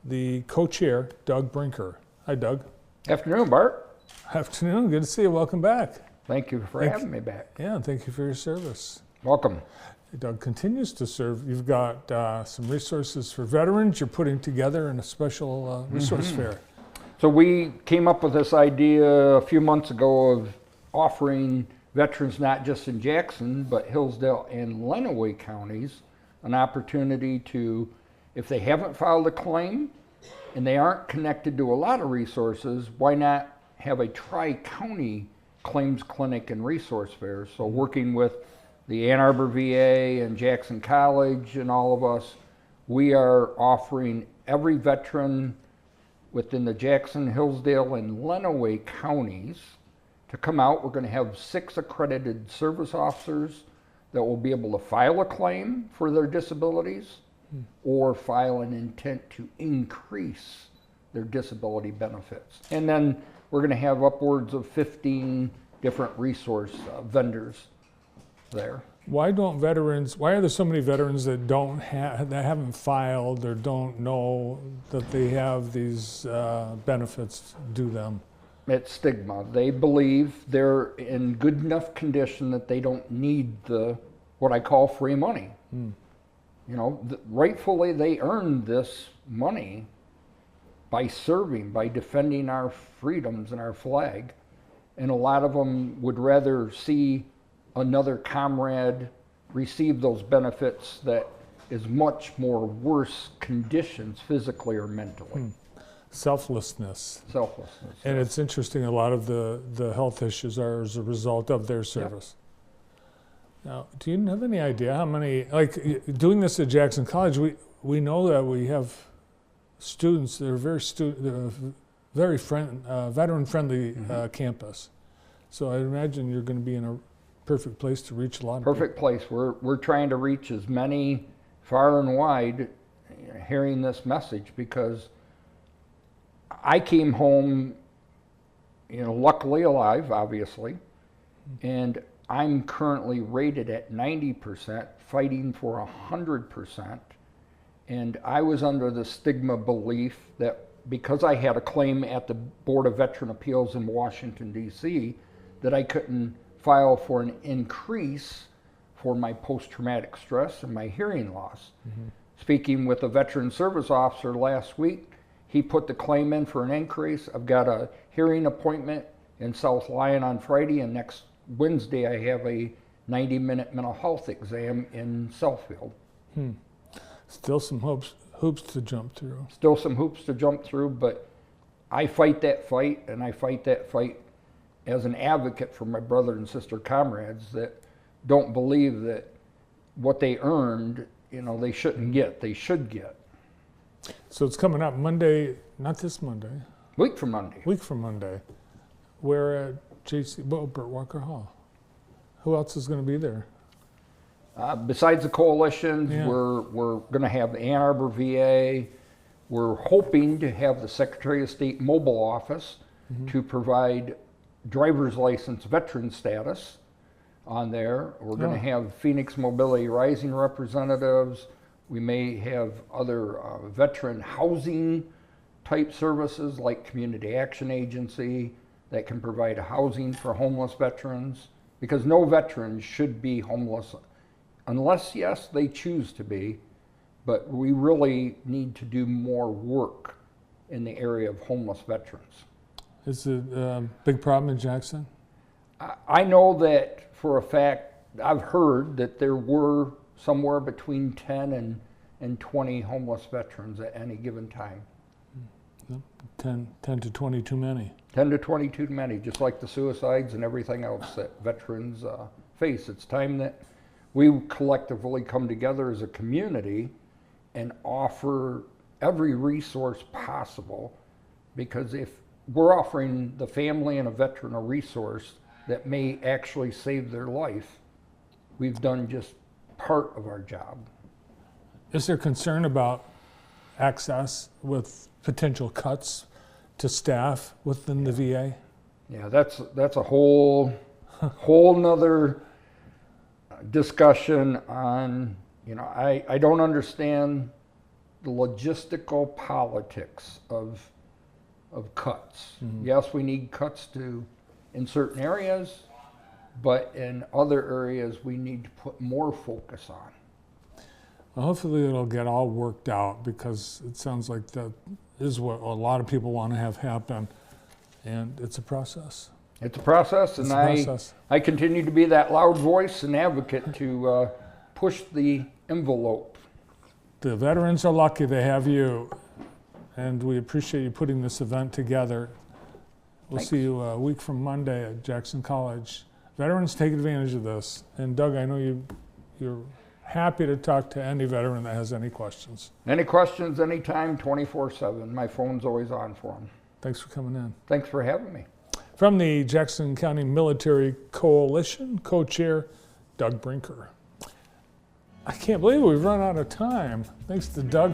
the co-chair, Doug Brinker. Hi, Doug. Afternoon, Bart. Afternoon. Good to see you. Welcome back. Thank you for having me back. Yeah, thank you for your service. Welcome. Doug continues to serve. You've got some resources for veterans you're putting together in a special resource fair. So we came up with this idea a few months ago of offering veterans not just in Jackson, but Hillsdale and Lenawee counties an opportunity to, if they haven't filed a claim and they aren't connected to a lot of resources, why not have a tri-county claims clinic and resource fair? So working with the Ann Arbor VA and Jackson College and all of us, we are offering every veteran within the Jackson, Hillsdale, and Lenawee counties to come out. We're going to have 6 accredited service officers that will be able to file a claim for their disabilities or file an intent to increase their disability benefits. And then we're going to have upwards of 15 different resource vendors there. Why are there so many veterans that that haven't filed or don't know that they have these benefits due them? It's stigma. They believe they're in good enough condition that they don't need what I call free money. You know, rightfully they earned this money by serving, by defending our freedoms and our flag. And a lot of them would rather see another comrade receive those benefits that is much more worse conditions physically or mentally. Selflessness. Selflessness. And it's interesting, a lot of the health issues are as a result of their service. Yep. Now, do you have any idea how many, like doing this at Jackson College, we know that we have students that are very veteran-friendly campus. So I imagine you're going to be in a perfect place to reach a lot of people. Perfect place. We're trying to reach as many far and wide hearing this message, because I came home, luckily alive, obviously, and I'm currently rated at 90%, fighting for 100%. And I was under the stigma belief that because I had a claim at the Board of Veteran Appeals in Washington, D.C., that I couldn't file for an increase for my post-traumatic stress and my hearing loss. Speaking with a veteran service officer last week, he put the claim in for an increase. I've got a hearing appointment in South Lyon on Friday, and next Wednesday I have a 90-minute mental health exam in Southfield. Still some hoops to jump through. Still some hoops to jump through, but I fight that fight, and I fight that fight as an advocate for my brother and sister comrades that don't believe that what they earned, they shouldn't get, they should get. So it's coming up Monday, not this Monday. Week from Monday. Week from Monday. We're at Burt Walker Hall. Who else is going to be there? Besides the coalitions, we're going to have the Ann Arbor VA. We're hoping to have the Secretary of State mobile office to provide driver's license veteran status on there. We're going to have Phoenix Mobility Rising representatives. We may have other veteran housing type services like Community Action Agency that can provide housing for homeless veterans, because no veteran should be homeless unless, yes, they choose to be, but we really need to do more work in the area of homeless veterans. Is it a big problem in Jackson? I know that for a fact. I've heard that there were somewhere between 10 and 20 homeless veterans at any given time. 10 to 20 too many. 10 to 20 too many, just like the suicides and everything else that veterans face. It's time that we collectively come together as a community and offer every resource possible, because if we're offering the family and a veteran a resource that may actually save their life, we've done just part of our job. Is there concern about access with potential cuts to staff within the VA? Yeah, that's a whole nother discussion on, I don't understand the logistical politics of cuts. Yes, we need cuts in certain areas, but in other areas we need to put more focus on. Well, hopefully it'll get all worked out, because it sounds like that is what a lot of people want to have happen, and it's a process. It's a process, and I continue to be that loud voice and advocate to push the envelope. The veterans are lucky they have you, and we appreciate you putting this event together. We'll Thanks. see you a week from Monday at Jackson College. Veterans, take advantage of this. And Doug, I know you're happy to talk to any veteran that has any questions. Any questions, anytime, 24/7. My phone's always on for them. Thanks for coming in. Thanks for having me. From the Jackson County Military Coalition, co-chair Doug Brinker. I can't believe we've run out of time. Thanks to Doug